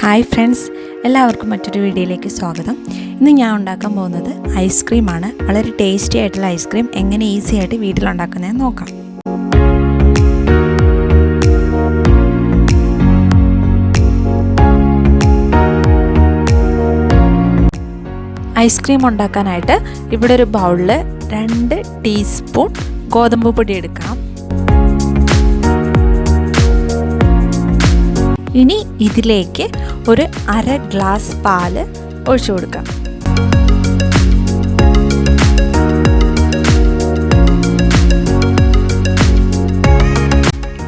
Hi friends, എല്ലാവർക്കും മറ്റൊരു വീഡിയോയിലേക്ക് സ്വാഗതം. ഇന്ന് ഞാൻ ഉണ്ടാക്കാൻ പോകുന്നത് ഐസ്ക്രീമാണ്. വളരെ ടേസ്റ്റി ആയിട്ടുള്ള ഐസ്ക്രീം എങ്ങനെ ഈസി ആയിട്ട് വീട്ടിലുണ്ടാക്കുന്നതെന്ന് നോക്കാം. ഐസ്ക്രീം ഉണ്ടാക്കാനായിട്ട് ഇവിടെ ഒരു ബൗളിൽ 2 ടീസ്പൂൺ ഗോതമ്പ് പൊടി എടുക്കാം. ഇനി ഇതിലേക്ക് ഒരു 1/2 ഗ്ലാസ് പാല് ഒഴിച്ചു കൊടുക്കാം.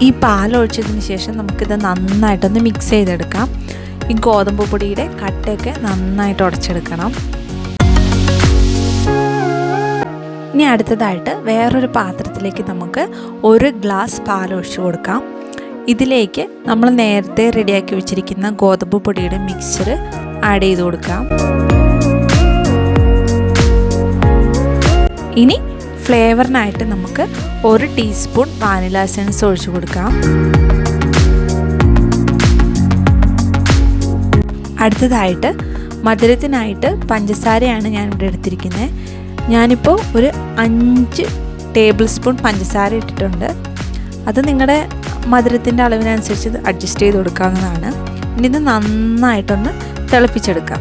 ഈ പാൽ ഒഴിച്ചതിന് ശേഷം നമുക്കിത് നന്നായിട്ടൊന്ന് മിക്സ് ചെയ്തെടുക്കാം. ഈ ഗോതമ്പ് പൊടിയുടെ കട്ടയൊക്കെ നന്നായിട്ട് ഉടച്ചെടുക്കണം. ഇനി അടുത്തതായിട്ട് വേറൊരു പാത്രത്തിലേക്ക് നമുക്ക് 1 ഗ്ലാസ് പാൽ ഒഴിച്ചു കൊടുക്കാം. ഇതിലേക്ക് നമ്മൾ നേരത്തെ റെഡിയാക്കി വെച്ചിരിക്കുന്ന ഗോതമ്പ് പൊടിയുടെ മിക്സ്ചർ ആഡ് ചെയ്ത് കൊടുക്കാം. ഇനി ഫ്ലേവറിനായിട്ട് നമുക്ക് 1 ടീസ്പൂൺ വാനില എസൻസ് ഒഴിച്ചു കൊടുക്കാം. അടുത്തതായിട്ട് മധുരത്തിനായിട്ട് പഞ്ചസാരയാണ് ഞാൻ ഇവിടെ എടുത്തിരിക്കുന്നത്. ഞാനിപ്പോൾ ഒരു 5 ടേബിൾ സ്പൂൺ പഞ്ചസാര ഇട്ടിട്ടുണ്ട്. അത് നിങ്ങളുടെ മധുരത്തിൻ്റെ അളവിനനുസരിച്ച് അഡ്ജസ്റ്റ് ചെയ്ത് കൊടുക്കാവുന്നതാണ്. ഇനി ഇത് നന്നായിട്ടൊന്ന് തിളപ്പിച്ചെടുക്കാം.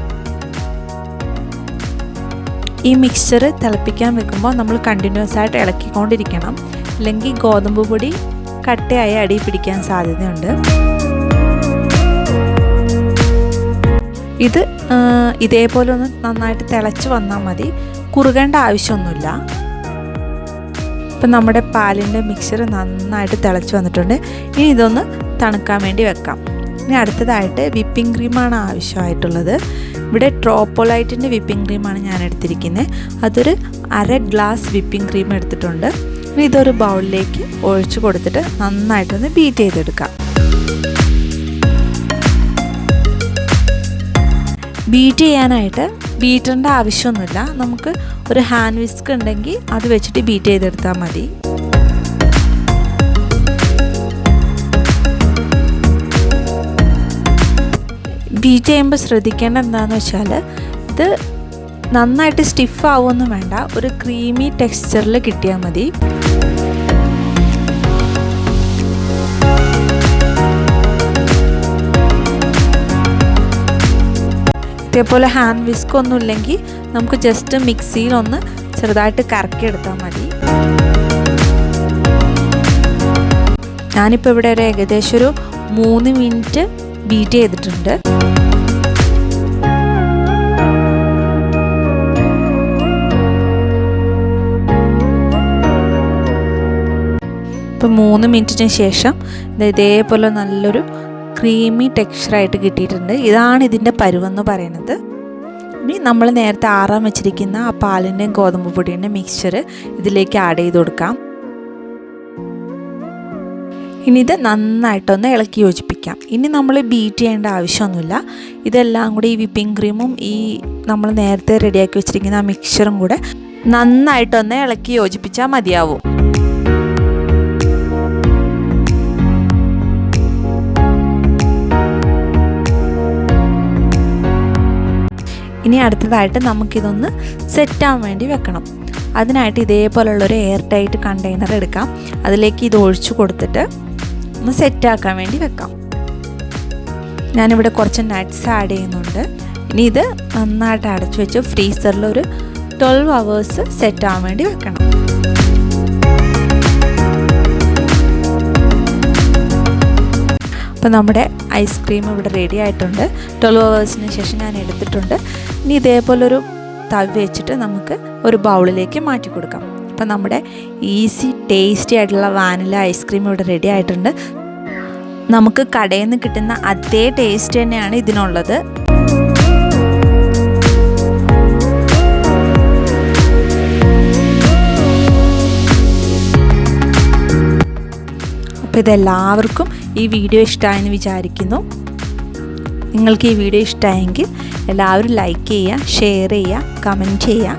ഈ മിക്സ്ചർ തിളപ്പിക്കാൻ വെക്കുമ്പോൾ നമ്മൾ കണ്ടിന്യൂസ് ആയിട്ട് ഇളക്കിക്കൊണ്ടിരിക്കണം, അല്ലെങ്കിൽ ഗോതമ്പ് പൊടി കട്ടയായി അടി പിടിക്കാൻ സാധ്യതയുണ്ട്. ഇത് ഇതേപോലെ ഒന്ന് നന്നായിട്ട് തിളച്ച് വന്നാൽ മതി, കുറുകേണ്ട ആവശ്യമൊന്നുമില്ല. ഇപ്പം നമ്മുടെ പാലിൻ്റെ മിക്സ്ചർ നന്നായിട്ട് തിളച്ച് വന്നിട്ടുണ്ട്. ഇനി ഇതൊന്ന് തണുക്കാൻ വേണ്ടി വെക്കാം. ഇനി അടുത്തതായിട്ട് വിപ്പിംഗ് ക്രീമാണ് ആവശ്യമായിട്ടുള്ളത്. ഇവിടെ ട്രോപ്പോലൈറ്റിൻ്റെ വിപ്പിംഗ് ക്രീമാണ് ഞാൻ എടുത്തിരിക്കുന്നത്. അതൊരു 1/2 ഗ്ലാസ് വിപ്പിംഗ് ക്രീം എടുത്തിട്ടുണ്ട്. ഇനി ഇതൊരു ബൗളിലേക്ക് ഒഴിച്ച് കൊടുത്തിട്ട് നന്നായിട്ടൊന്ന് ബീറ്റ് ചെയ്തെടുക്കാം. ബീറ്റ് ചെയ്യാനായിട്ട് ബീറ്ററിൻ്റെ ആവശ്യമൊന്നുമില്ല. നമുക്ക് ഒരു ഹാൻഡ് വിസ്ക് ഉണ്ടെങ്കിൽ അത് വെച്ചിട്ട് ബീറ്റ് ചെയ്തെടുത്താൽ മതി. ബീറ്റ് ചെയ്യുമ്പോൾ ശ്രദ്ധിക്കേണ്ട എന്താണെന്ന് വെച്ചാൽ, ഇത് നന്നായിട്ട് സ്റ്റിഫ് ആവുമൊന്നും വേണ്ട, ഒരു ക്രീമി ടെക്സ്ചറിൽ കിട്ടിയാൽ മതി. ഇതേപോലെ ഹാൻഡ് വിസ്ക് ഒന്നും ഇല്ലെങ്കിൽ നമുക്ക് ജസ്റ്റ് മിക്സിയിലൊന്ന് ചെറുതായിട്ട് കറക്കിയെടുത്താൽ മതി. ഞാനിപ്പോൾ ഇവിടെ ഒരു ഏകദേശം ഒരു 3 മിനിറ്റ് ബീറ്റ് ചെയ്തിട്ടുണ്ട്. ഇപ്പോൾ 3 മിനിറ്റിന് ശേഷം ഇതേപോലെ നല്ലൊരു ക്രീമി ടെക്സ്ചറായിട്ട് കിട്ടിയിട്ടുണ്ട്. ഇതാണ് ഇതിൻ്റെ പരുവെന്ന് പറയുന്നത്. ഇനി നമ്മൾ നേരത്തെ ആറാൻ വെച്ചിരിക്കുന്ന ആ പാലിൻ്റെയും ഗോതമ്പ് പൊടിയുടെയും മിക്സ്ചർ ഇതിലേക്ക് ആഡ് ചെയ്ത് കൊടുക്കാം. ഇനി ഇത് നന്നായിട്ടൊന്ന് ഇളക്കി യോജിപ്പിക്കാം. ഇനി നമ്മൾ ബീറ്റ് ചെയ്യേണ്ട ആവശ്യമൊന്നുമില്ല. ഇതെല്ലാം കൂടി ഈ വിപ്പിംഗ് ക്രീമും ഈ നമ്മൾ നേരത്തെ റെഡിയാക്കി വെച്ചിരിക്കുന്ന ആ മിക്സ്ചറും കൂടെ നന്നായിട്ടൊന്ന് ഇളക്കി യോജിപ്പിച്ചാൽ മതിയാവും. ഇനി അടുത്തതായിട്ട് നമുക്കിതൊന്ന് സെറ്റാകാൻ വേണ്ടി വെക്കണം. അതിനായിട്ട് ഇതേപോലുള്ളൊരു എയർ ടൈറ്റ് കണ്ടെയ്നർ എടുക്കാം. അതിലേക്ക് ഇത് ഒഴിച്ചു കൊടുത്തിട്ട് ഒന്ന് സെറ്റാക്കാൻ വേണ്ടി വെക്കാം. ഞാനിവിടെ കുറച്ച് നട്ട്സ് ആഡ് ചെയ്യുന്നുണ്ട്. ഇനി ഇത് നന്നായിട്ട് അടച്ചു വെച്ച് ഫ്രീസറിൽ ഒരു 12 hours സെറ്റാകാൻ വേണ്ടി വെക്കണം. അപ്പോൾ നമ്മുടെ ഐസ്ക്രീം ഇവിടെ റെഡി ആയിട്ടുണ്ട്. 12 hours ശേഷം ഞാൻ എടുത്തിട്ടുണ്ട്. ഇനി ഇതേപോലൊരു തവി വെച്ചിട്ട് നമുക്ക് ഒരു ബൗളിലേക്ക് മാറ്റി കൊടുക്കാം. അപ്പോൾ നമ്മുടെ ഈസി ടേസ്റ്റി ആയിട്ടുള്ള വാനില ഐസ്ക്രീം ഇവിടെ റെഡി ആയിട്ടുണ്ട്. നമുക്ക് കടയിൽ നിന്ന് കിട്ടുന്ന അതേ ടേസ്റ്റ് തന്നെയാണ് ഇതിനുള്ളത്. അപ്പോൾ ഇതെല്ലാവർക്കും ഈ വീഡിയോ ഇഷ്ടമായെന്ന് വിചാരിക്കുന്നു. നിങ്ങൾക്ക് ഈ വീഡിയോ ഇഷ്ടമായെങ്കിൽ എല്ലാവരും ലൈക്ക് ചെയ്യുക, ഷെയർ ചെയ്യുക, കമൻറ്റ് ചെയ്യുക.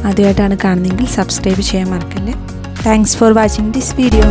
ആദ്യമായിട്ടാണ് കാണുന്നതെങ്കിൽ സബ്സ്ക്രൈബ് ചെയ്യാൻ മറക്കല്ലേ. Thanks for watching this video.